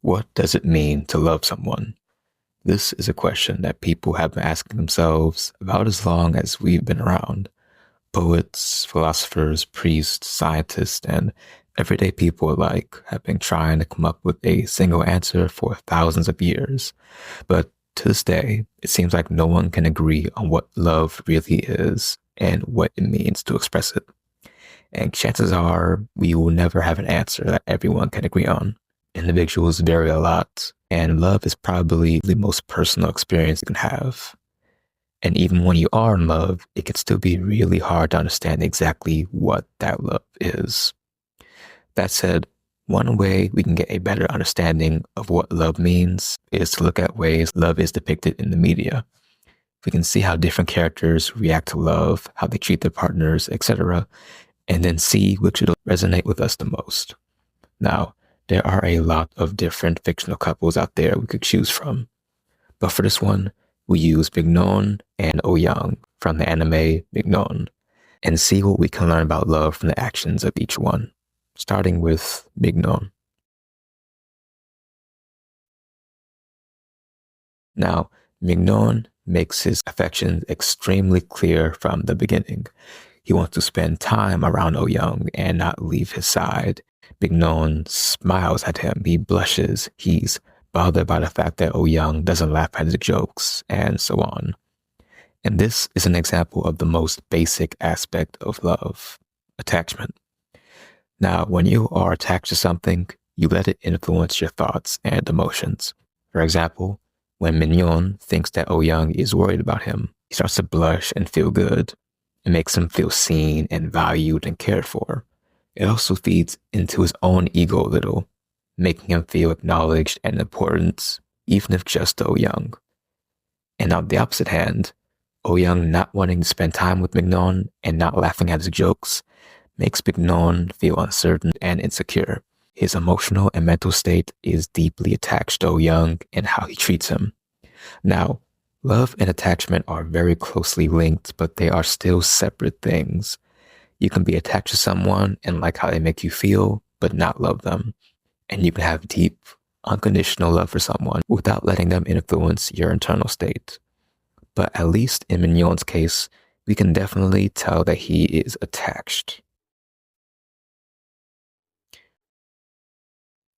What does it mean to love someone? This is a question that people have been asking themselves about as long as we've been around. Poets, philosophers, priests, scientists, and everyday people alike have been trying to come up with a single answer for thousands of years. But to this day, it seems like no one can agree on what love really is and what it means to express it. And chances are we will never have an answer that everyone can agree on. Individuals vary a lot, and love is probably the most personal experience you can have. And even when you are in love, it can still be really hard to understand exactly what that love is. That said, one way we can get a better understanding of what love means is to look at ways love is depicted in the media. We can see how different characters react to love, how they treat their partners, etc., and then see which will resonate with us the most. Now, there are a lot of different fictional couples out there we could choose from. But for this one, we use Mignon and Ouyang from the anime Mignon and see what we can learn about love from the actions of each one, starting with Mignon. Now, Mignon makes his affections extremely clear from the beginning. He wants to spend time around Ouyang and not leave his side. Mignon smiles at him, he blushes, he's bothered by the fact that Ouyang doesn't laugh at his jokes, and so on. And this is an example of the most basic aspect of love, attachment. Now, when you are attached to something, you let it influence your thoughts and emotions. For example, when Mignon thinks that Ouyang is worried about him, he starts to blush and feel good. It makes him feel seen and valued and cared for. It also feeds into his own ego a little, making him feel acknowledged and important, even if just to Ouyang. And on the opposite hand, Ouyang not wanting to spend time with Mignon and not laughing at his jokes makes Mignon feel uncertain and insecure. His emotional and mental state is deeply attached to Ouyang and how he treats him. Now, love and attachment are very closely linked, but they are still separate things. You can be attached to someone and like how they make you feel, but not love them. And you can have deep, unconditional love for someone without letting them influence your internal state. But at least in Mignon's case, we can definitely tell that he is attached.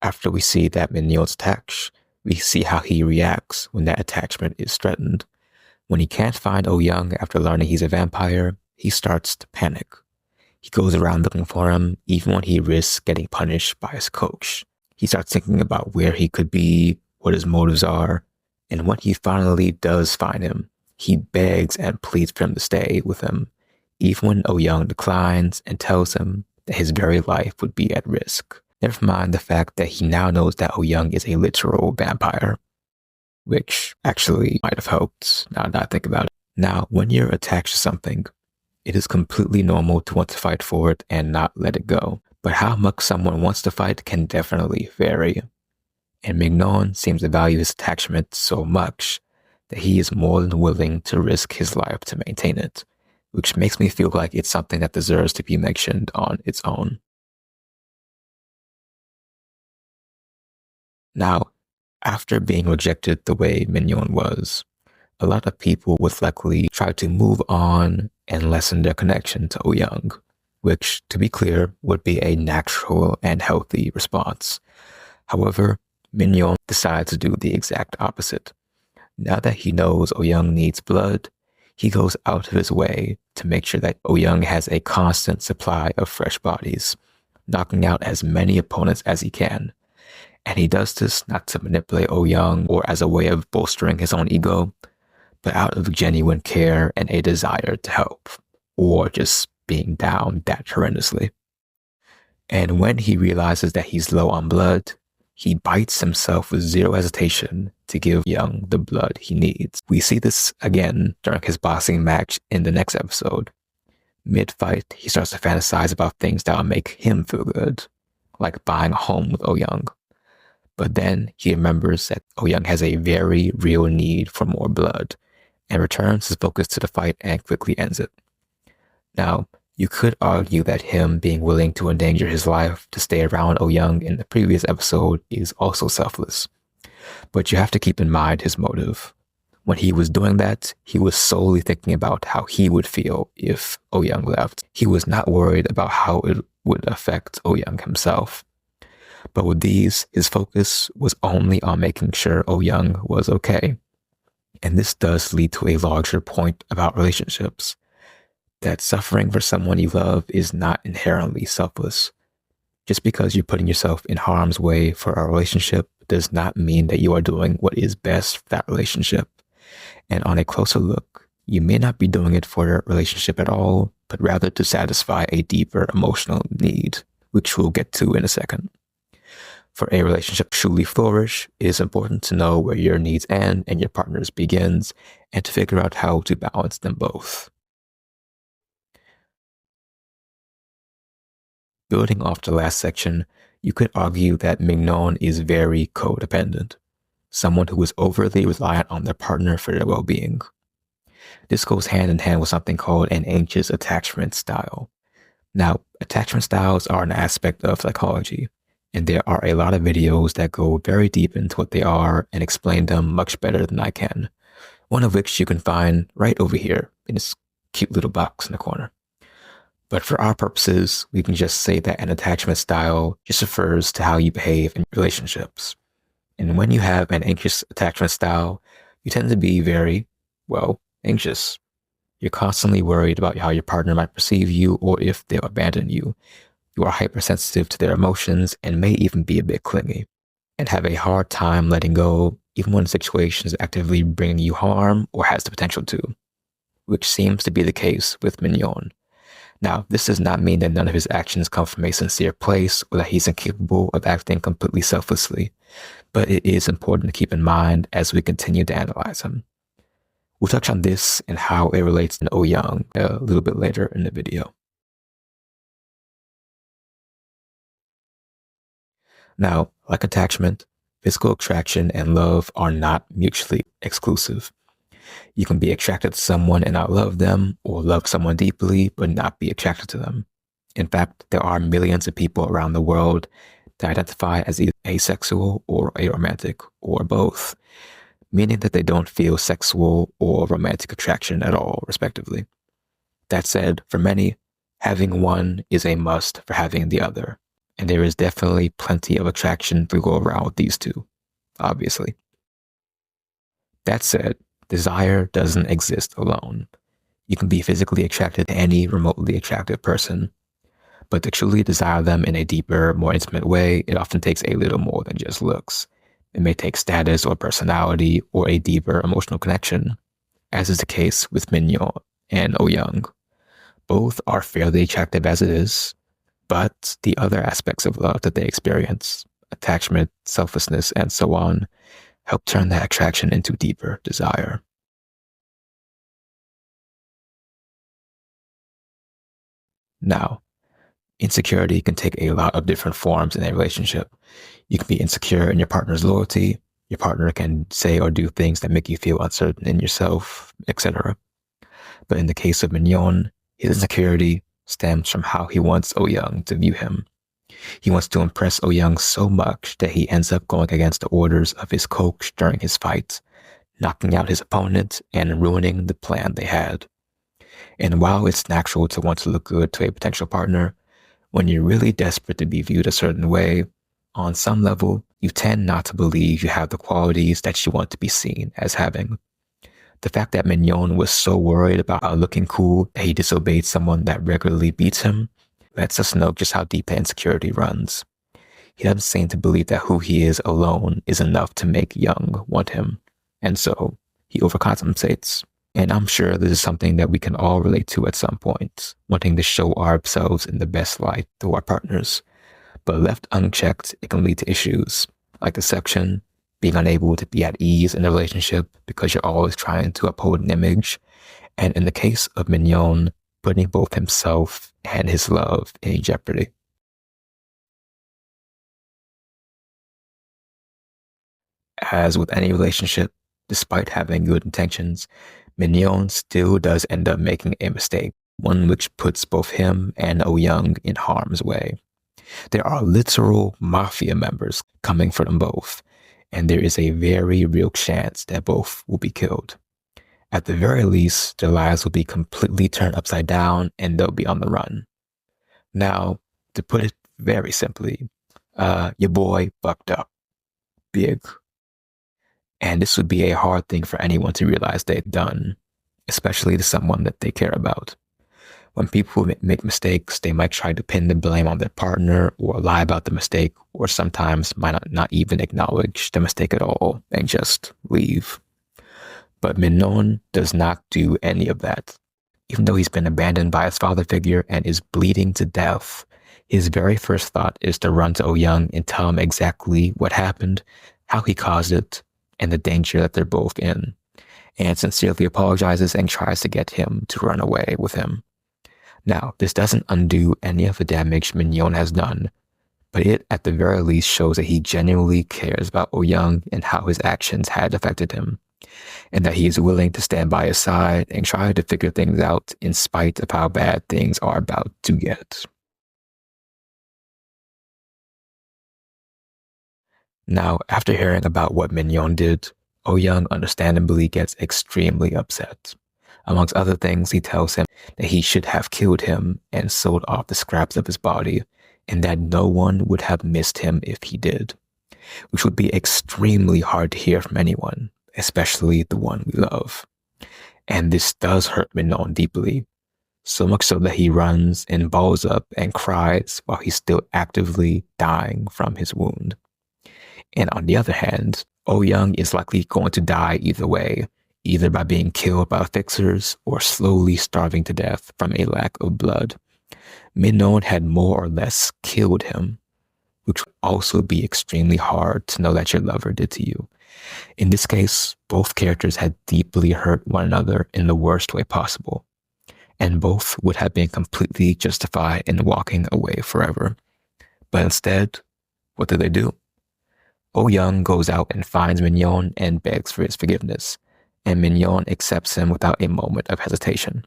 After we see that Mignon's attached, we see how he reacts when that attachment is threatened. When he can't find Ouyang after learning he's a vampire, he starts to panic. He goes around looking for him, even when he risks getting punished by his coach. He starts thinking about where he could be, what his motives are, and when he finally does find him, he begs and pleads for him to stay with him, even when Ouyang declines and tells him that his very life would be at risk. Never mind the fact that he now knows that Ouyang is a literal vampire, which actually might have helped, now that I think about it. Now, when you're attached to something, it is completely normal to want to fight for it and not let it go. But how much someone wants to fight can definitely vary. And Mignon seems to value his attachment so much that he is more than willing to risk his life to maintain it, which makes me feel like it's something that deserves to be mentioned on its own. Now, after being rejected the way Mignon was, a lot of people would likely try to move on and lessen their connection to Ouyang, which, to be clear, would be a natural and healthy response. However, Mignon decides to do the exact opposite. Now that he knows Ouyang needs blood, he goes out of his way to make sure that Ouyang has a constant supply of fresh bodies, knocking out as many opponents as he can. And he does this not to manipulate Ouyang or as a way of bolstering his own ego, but out of genuine care and a desire to help, or just being down that horrendously. And when he realizes that he's low on blood, he bites himself with zero hesitation to give Young the blood he needs. We see this again during his boxing match in the next episode. Mid-fight, he starts to fantasize about things that will make him feel good, like buying a home with Ouyang. But then he remembers that Ouyang has a very real need for more blood, and returns his focus to the fight and quickly ends it. Now, You could argue that him being willing to endanger his life to stay around Oh Young in the previous episode is also selfless. But you have to keep in mind his motive. When he was doing that, he was solely thinking about how he would feel if Oh Young left. He was not worried about how it would affect Oh Young himself. But with these, his focus was only on making sure Oh Young was okay. And this does lead to a larger point about relationships. That suffering for someone you love is not inherently selfless. Just because you're putting yourself in harm's way for a relationship does not mean that you are doing what is best for that relationship. And on a closer look, you may not be doing it for your relationship at all, but rather to satisfy a deeper emotional need, which we'll get to in a second. For a relationship to truly flourish, it is important to know where your needs end and your partner's begins, and to figure out how to balance them both. Building off the last section, you could argue that Mignon is very codependent, someone who is overly reliant on their partner for their well-being. This goes hand in hand with something called an anxious attachment style. Now, attachment styles are an aspect of psychology, and there are a lot of videos that go very deep into what they are and explain them much better than I can, one of which you can find right over here in this cute little box in the corner. But for our purposes, we can just say that an attachment style just refers to how you behave in relationships. And when you have an anxious attachment style, you tend to be very, well, anxious. You're constantly worried about how your partner might perceive you or if they'll abandon you. You are hypersensitive to their emotions and may even be a bit clingy, and have a hard time letting go even when the situation is actively bringing you harm or has the potential to, which seems to be the case with Mignon. Now, this does not mean that none of his actions come from a sincere place or that he's incapable of acting completely selflessly, but it is important to keep in mind as we continue to analyze him. We'll touch on this and how it relates to Oh Young a little bit later in the video. Now, like attachment, physical attraction and love are not mutually exclusive. You can be attracted to someone and not love them, or love someone deeply but not be attracted to them. In fact, there are millions of people around the world that identify as either asexual or aromantic, or both, meaning that they don't feel sexual or romantic attraction at all, respectively. That said, for many, having one is a must for having the other, and there is definitely plenty of attraction to go around with these two, obviously. That said, desire doesn't exist alone. You can be physically attracted to any remotely attractive person, but to truly desire them in a deeper, more intimate way, it often takes a little more than just looks. It may take status or personality or a deeper emotional connection, as is the case with Mignon and Oh Young. Both are fairly attractive as it is, but the other aspects of love that they experience, attachment, selflessness, and so on, help turn that attraction into deeper desire. Now, insecurity can take a lot of different forms in a relationship. You can be insecure in your partner's loyalty. Your partner can say or do things that make you feel uncertain in yourself, etc. But in the case of Mignon, his insecurity stems from how he wants Oh Young to view him. He wants to impress Oh Young so much that he ends up going against the orders of his coach during his fight, knocking out his opponent and ruining the plan they had. And while it's natural to want to look good to a potential partner, when you're really desperate to be viewed a certain way, on some level, you tend not to believe you have the qualities that you want to be seen as having. The fact that Mignon was so worried about looking cool that he disobeyed someone that regularly beats him lets us know just how deep the insecurity runs. He doesn't seem to believe that who he is alone is enough to make Young want him, and so he overcompensates. And I'm sure this is something that we can all relate to at some point, wanting to show ourselves in the best light to our partners. But left unchecked, it can lead to issues like deception, being unable to be at ease in a relationship because you're always trying to uphold an image, and in the case of Mignon, putting both himself and his love in jeopardy. As with any relationship, despite having good intentions, Mignon still does end up making a mistake. one which puts both him and Oh Young in harm's way. There are literal mafia members coming for them both, and there is a very real chance that both will be killed. At the very least, their lives will be completely turned upside down and they'll be on the run. Now, to put it very simply, your boy bucked up big. And this would be a hard thing for anyone to realize they've done, especially to someone that they care about. When people make mistakes, they might try to pin the blame on their partner or lie about the mistake, or sometimes might not even acknowledge the mistake at all and just leave. But Min Non does not do any of that. Even though he's been abandoned by his father figure and is bleeding to death, his very first thought is to run to Oh Young and tell him exactly what happened, how he caused it, and the danger that they're both in, and sincerely apologizes and tries to get him to run away with him. Now, this doesn't undo any of the damage Min Non has done, but it at the very least shows that he genuinely cares about Oh Young and how his actions had affected him, and that he is willing to stand by his side and try to figure things out in spite of how bad things are about to get. Now, after hearing about what Min Non did, Oh Young understandably gets extremely upset. Amongst other things, he tells him that he should have killed him and sold off the scraps of his body, and that no one would have missed him if he did, which would be extremely hard to hear from anyone, especially the one we love. And this does hurt Min Non deeply, so much so that he runs and balls up and cries while he's still actively dying from his wound. And on the other hand, Oh Young is likely going to die either way, either by being killed by the fixers or slowly starving to death from a lack of blood. Min Non had more or less killed him, which would also be extremely hard to know that your lover did to you. In this case, both characters had deeply hurt one another in the worst way possible, and both would have been completely justified in walking away forever. But instead, what do? Oh Young goes out and finds Min Non and begs for his forgiveness, and Min Non accepts him without a moment of hesitation.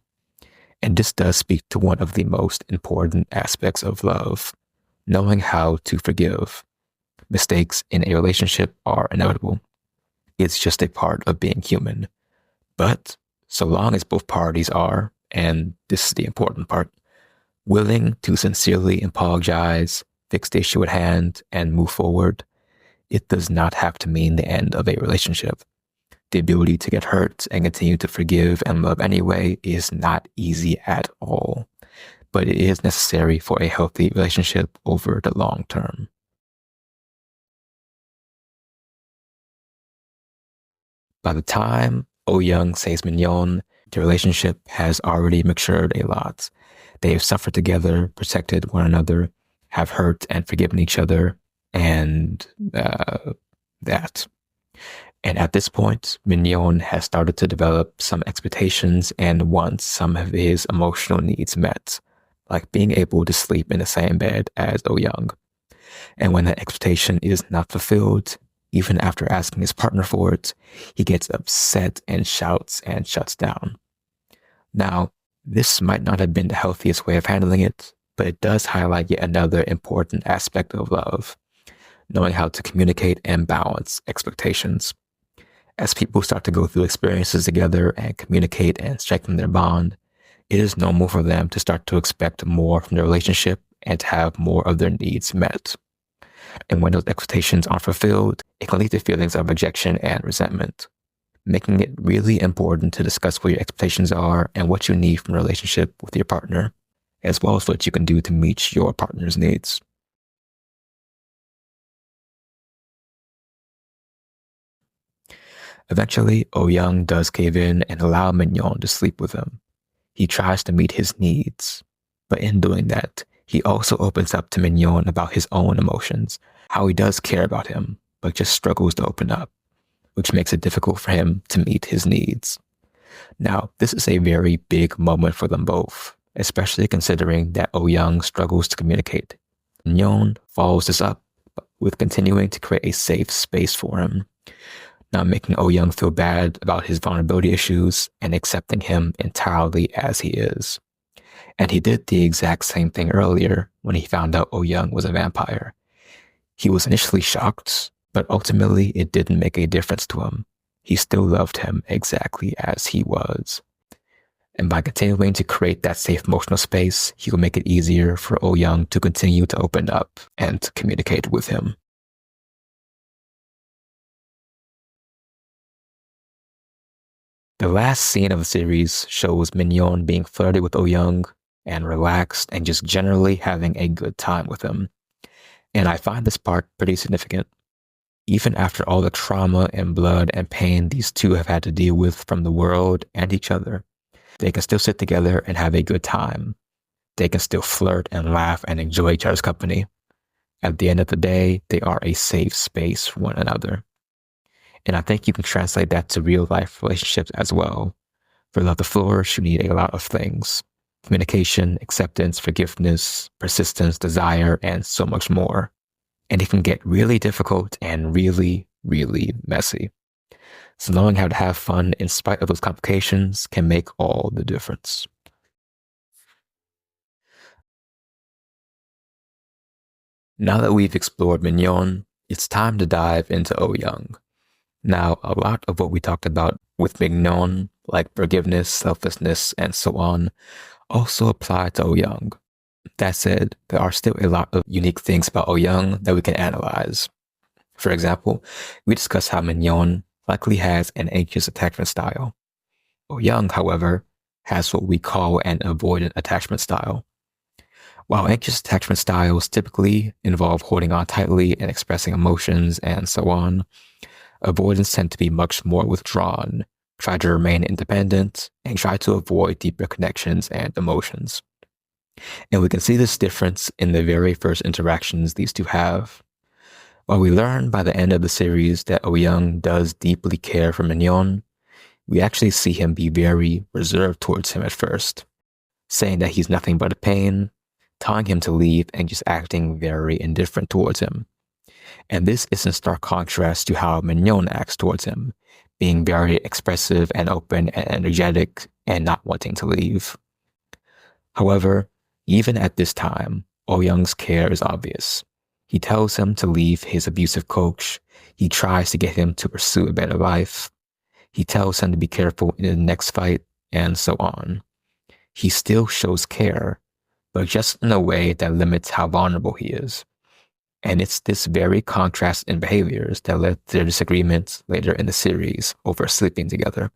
And this does speak to one of the most important aspects of love, knowing how to forgive. Mistakes in a relationship are inevitable. It's just a part of being human. But so long as both parties are, and this is the important part, willing to sincerely apologize, fix the issue at hand, and move forward, it does not have to mean the end of a relationship. The ability to get hurt and continue to forgive and love anyway is not easy at all, but it is necessary for a healthy relationship over the long term. By the time Oh Young saves Min Non, the relationship has already matured a lot. They have suffered together, protected one another, have hurt and forgiven each other, and that. And at this point, Min Non has started to develop some expectations and wants some of his emotional needs met, like being able to sleep in the same bed as Oh Young. And when that expectation is not fulfilled, even after asking his partner for it, he gets upset and shouts and shuts down. Now, this might not have been the healthiest way of handling it, but it does highlight yet another important aspect of love, knowing how to communicate and balance expectations. As people start to go through experiences together and communicate and strengthen their bond, it is normal for them to start to expect more from the relationship and to have more of their needs met. And when those expectations aren't fulfilled, it can lead to feelings of rejection and resentment, making it really important to discuss what your expectations are and what you need from a relationship with your partner, as well as what you can do to meet your partner's needs. Eventually, Oh Young does cave in and allow Min Non to sleep with him. He tries to meet his needs, but in doing that, he also opens up to Min Non about his own emotions, how he does care about him, but just struggles to open up, which makes it difficult for him to meet his needs. Now, this is a very big moment for them both, especially considering that Oh Young struggles to communicate. Min Non follows this up with continuing to create a safe space for him, not making Oh Young feel bad about his vulnerability issues and accepting him entirely as he is. And he did the exact same thing earlier when he found out Oh Young was a vampire. He was initially shocked, but ultimately it didn't make a difference to him. He still loved him exactly as he was. And by continuing to create that safe emotional space, he will make it easier for Oh Young to continue to open up and to communicate with him. The last scene of the series shows Mignon being flirty with Oh Young and relaxed and just generally having a good time with him. And I find this part pretty significant. Even after all the trauma and blood and pain these two have had to deal with from the world and each other, they can still sit together and have a good time. They can still flirt and laugh and enjoy each other's company. At the end of the day, they are a safe space for one another. And I think you can translate that to real life relationships as well. For love to flourish, you need a lot of things: communication, acceptance, forgiveness, persistence, desire, and so much more. And it can get really difficult and really, really messy. So knowing how to have fun in spite of those complications can make all the difference. Now that we've explored Mignon, it's time to dive into Oh Young. Now, a lot of what we talked about with Mignon, like forgiveness, selflessness, and so on, also apply to Oh Young. That said, there are still a lot of unique things about Oh Young that we can analyze. For example, we discussed how Mignon likely has an anxious attachment style. Oh Young, however, has what we call an avoidant attachment style. While anxious attachment styles typically involve holding on tightly and expressing emotions and so on, avoidants tend to be much more withdrawn, try to remain independent, and try to avoid deeper connections and emotions. And we can see this difference in the very first interactions these two have. While we learn by the end of the series that Oh Young does deeply care for Mignon, we actually see him be very reserved towards him at first, saying that he's nothing but a pain, telling him to leave, and just acting very indifferent towards him. And this is in stark contrast to how Mignon acts towards him, being very expressive and open and energetic and not wanting to leave. However, even at this time, Oh Young's care is obvious. He tells him to leave his abusive coach. He tries to get him to pursue a better life. He tells him to be careful in the next fight, and so on. He still shows care, but just in a way that limits how vulnerable he is. And it's this very contrast in behaviors that led to their disagreements later in the series over sleeping together.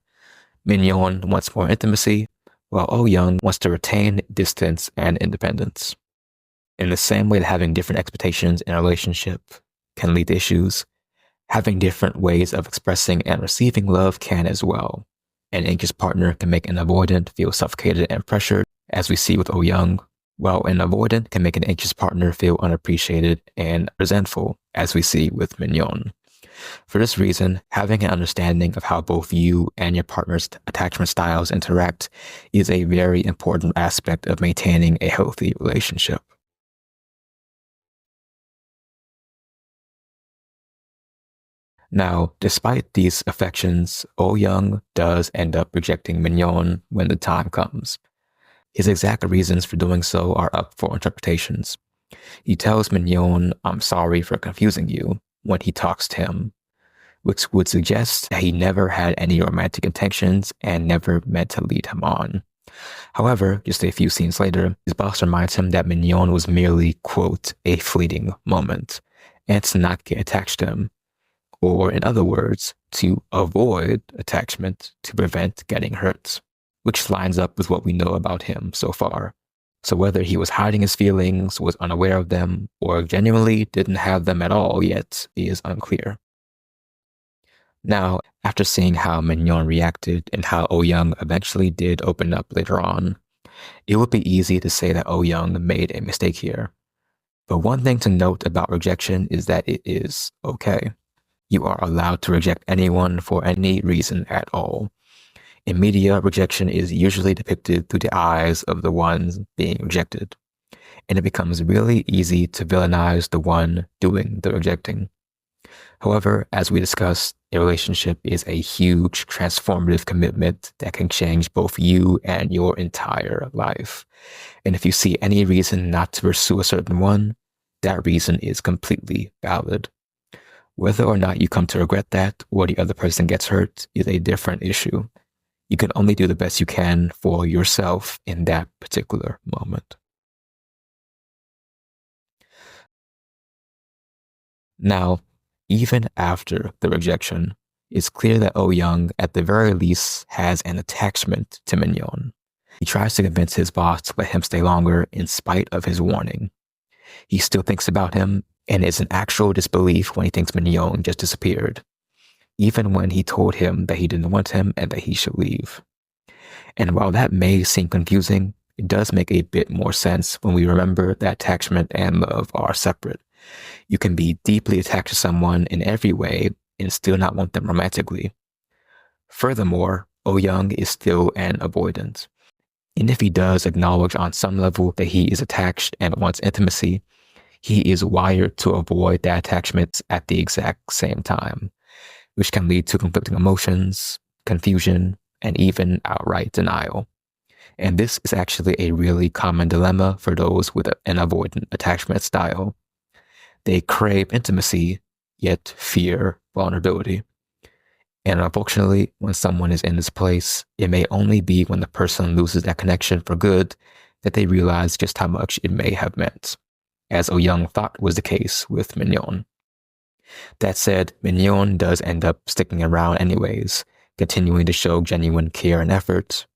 Mignon wants more intimacy, while Oh Young wants to retain distance and independence. In the same way that having different expectations in a relationship can lead to issues, having different ways of expressing and receiving love can as well. An anxious partner can make an avoidant feel suffocated and pressured, as we see with Oh Young, while an avoidant can make an anxious partner feel unappreciated and resentful, as we see with Mignon. For this reason, having an understanding of how both you and your partner's attachment styles interact is a very important aspect of maintaining a healthy relationship. Now, despite these affections, Oh Young does end up rejecting Mignon when the time comes. His exact reasons for doing so are up for interpretations. He tells Mignon, "I'm sorry for confusing you," when he talks to him, which would suggest that he never had any romantic intentions and never meant to lead him on. However, just a few scenes later, his boss reminds him that Mignon was merely, quote, a fleeting moment, and to not get attached to him. Or in other words, to avoid attachment to prevent getting hurt, which lines up with what we know about him so far. So whether he was hiding his feelings, was unaware of them, or genuinely didn't have them at all yet is unclear. Now, after seeing how Mignon reacted and how Oh Young eventually did open up later on, it would be easy to say that Oh Young made a mistake here. But one thing to note about rejection is that it is okay. You are allowed to reject anyone for any reason at all. In media, rejection is usually depicted through the eyes of the ones being rejected, and it becomes really easy to villainize the one doing the rejecting. However, as we discussed, a relationship is a huge transformative commitment that can change both you and your entire life. And if you see any reason not to pursue a certain one, that reason is completely valid. Whether or not you come to regret that or the other person gets hurt is a different issue. You can only do the best you can for yourself in that particular moment. Now, even after the rejection, it's clear that Oh Young, at the very least, has an attachment to Mignon. He tries to convince his boss to let him stay longer in spite of his warning. He still thinks about him and is in actual disbelief when he thinks Mignon just disappeared, even when he told him that he didn't want him and that he should leave. And while that may seem confusing, it does make a bit more sense when we remember that attachment and love are separate. You can be deeply attached to someone in every way and still not want them romantically. Furthermore, Oh Young is still an avoidant. And if he does acknowledge on some level that he is attached and wants intimacy, he is wired to avoid that attachment at the exact same time, which can lead to conflicting emotions, confusion, and even outright denial. And this is actually a really common dilemma for those with an avoidant attachment style. They crave intimacy, yet fear vulnerability. And unfortunately, when someone is in this place, it may only be when the person loses that connection for good that they realize just how much it may have meant, as Oh Young thought was the case with Mignon. That said, Mignon does end up sticking around anyways, continuing to show genuine care and effort,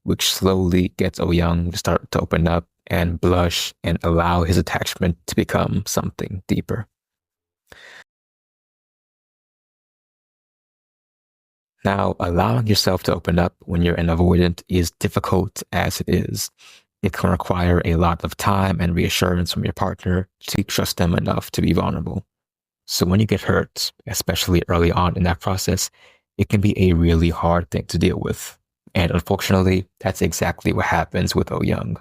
which slowly gets Oh Young to start to open up and blush and allow his attachment to become something deeper. Now, allowing yourself to open up when you're an avoidant is difficult as it is. It can require a lot of time and reassurance from your partner to trust them enough to be vulnerable. So when you get hurt, especially early on in that process, it can be a really hard thing to deal with. And unfortunately, that's exactly what happens with Oh Young.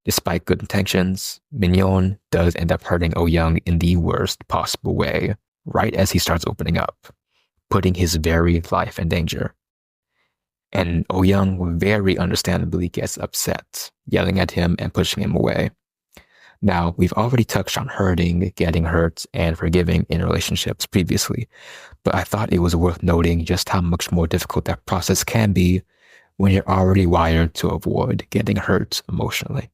Despite good intentions, Mignon does end up hurting Oh Young in the worst possible way, right as he starts opening up, putting his very life in danger. And Oh Young very understandably gets upset, yelling at him and pushing him away. Now, we've already touched on hurting, getting hurt, and forgiving in relationships previously, but I thought it was worth noting just how much more difficult that process can be when you're already wired to avoid getting hurt emotionally.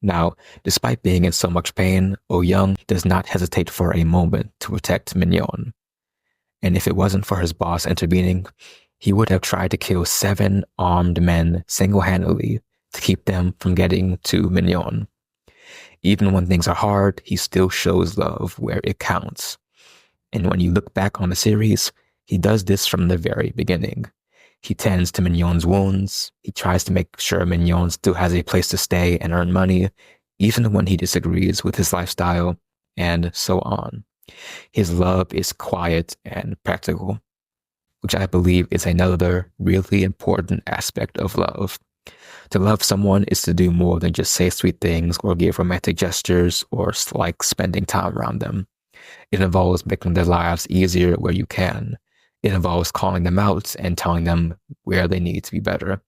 Now, despite being in so much pain, Oh Young does not hesitate for a moment to protect Mignon. And if it wasn't for his boss intervening, he would have tried to kill 7 armed men single-handedly to keep them from getting to Mignon. Even when things are hard, he still shows love where it counts. And when you look back on the series, he does this from the very beginning. He tends to Mignon's wounds. He tries to make sure Mignon still has a place to stay and earn money, even when he disagrees with his lifestyle, and so on. His love is quiet and practical, which I believe is another really important aspect of love. To love someone is to do more than just say sweet things or give romantic gestures or like spending time around them. It involves making their lives easier where you can. It involves calling them out and telling them where they need to be better.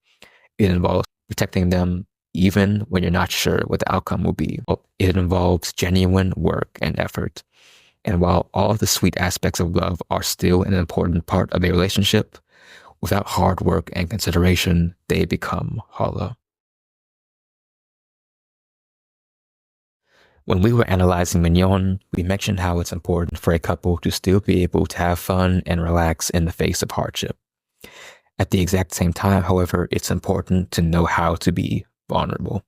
It involves protecting them even when you're not sure what the outcome will be. It involves genuine work and effort. And while all the sweet aspects of love are still an important part of a relationship, without hard work and consideration, they become hollow. When we were analyzing Mignon, we mentioned how it's important for a couple to still be able to have fun and relax in the face of hardship. At the exact same time, however, it's important to know how to be vulnerable.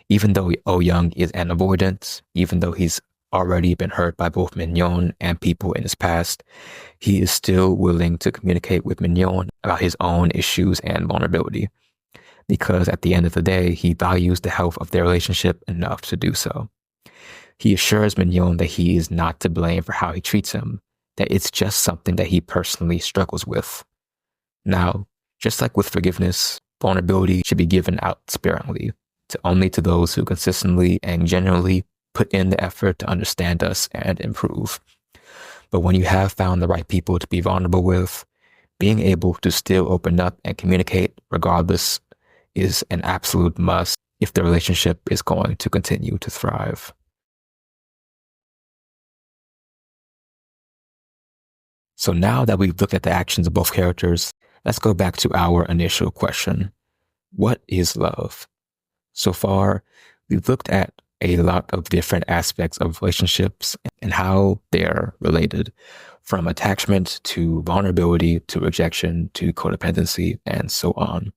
Even though Oh Young is an avoidant, even though he's already been hurt by both Mignon and people in his past, he is still willing to communicate with Mignon about his own issues and vulnerability. Because at the end of the day, he values the health of their relationship enough to do so. He assures Mignon that he is not to blame for how he treats him, that it's just something that he personally struggles with. Now, just like with forgiveness, vulnerability should be given out sparingly only to those who consistently and genuinely put in the effort to understand us and improve. But when you have found the right people to be vulnerable with, being able to still open up and communicate regardless is an absolute must if the relationship is going to continue to thrive. So now that we've looked at the actions of both characters, let's go back to our initial question. What is love? So far, we've looked at a lot of different aspects of relationships and how they're related, from attachment to vulnerability to rejection to codependency and so on.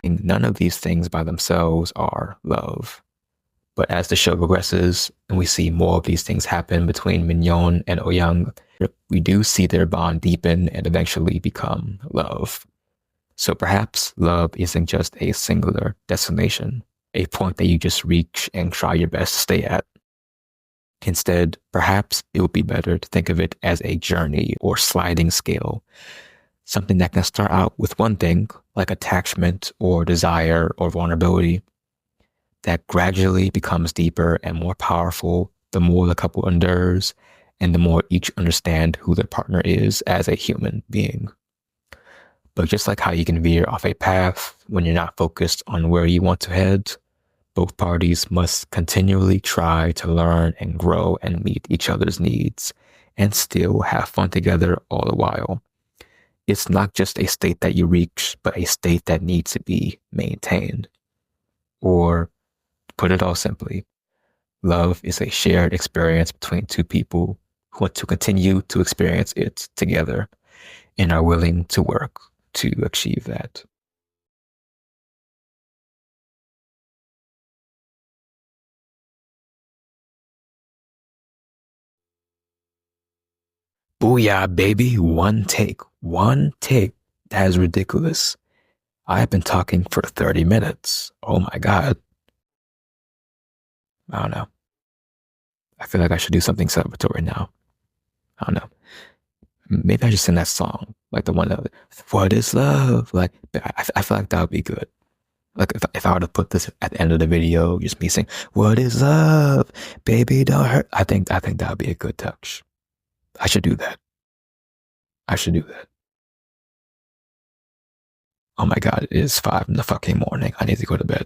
And none of these things by themselves are love. But as the show progresses and we see more of these things happen between Mignon and Ouyang, we do see their bond deepen and eventually become love. So perhaps love isn't just a singular destination, a point that you just reach and try your best to stay at. Instead, perhaps it would be better to think of it as a journey or sliding scale, something that can start out with one thing, like attachment or desire or vulnerability, that gradually becomes deeper and more powerful the more the couple endures and the more each understand who their partner is as a human being. But just like how you can veer off a path when you're not focused on where you want to head, both parties must continually try to learn and grow and meet each other's needs and still have fun together all the while. It's not just a state that you reach, but a state that needs to be maintained. Or, put it all simply, love is a shared experience between two people who want to continue to experience it together and are willing to work to achieve that. Booyah, baby. One take. One take. That is ridiculous. I've been talking for 30 minutes. Oh my God. I don't know. I feel like I should do something celebratory now. I don't know. Maybe I should sing that song, like the one that, what is love? Like, I feel like that would be good. Like if I were to put this at the end of the video, just me saying, what is love? Baby, don't hurt. I think that would be a good touch. I should do that. I should do that. Oh my God, it is 5 in the fucking morning. I need to go to bed.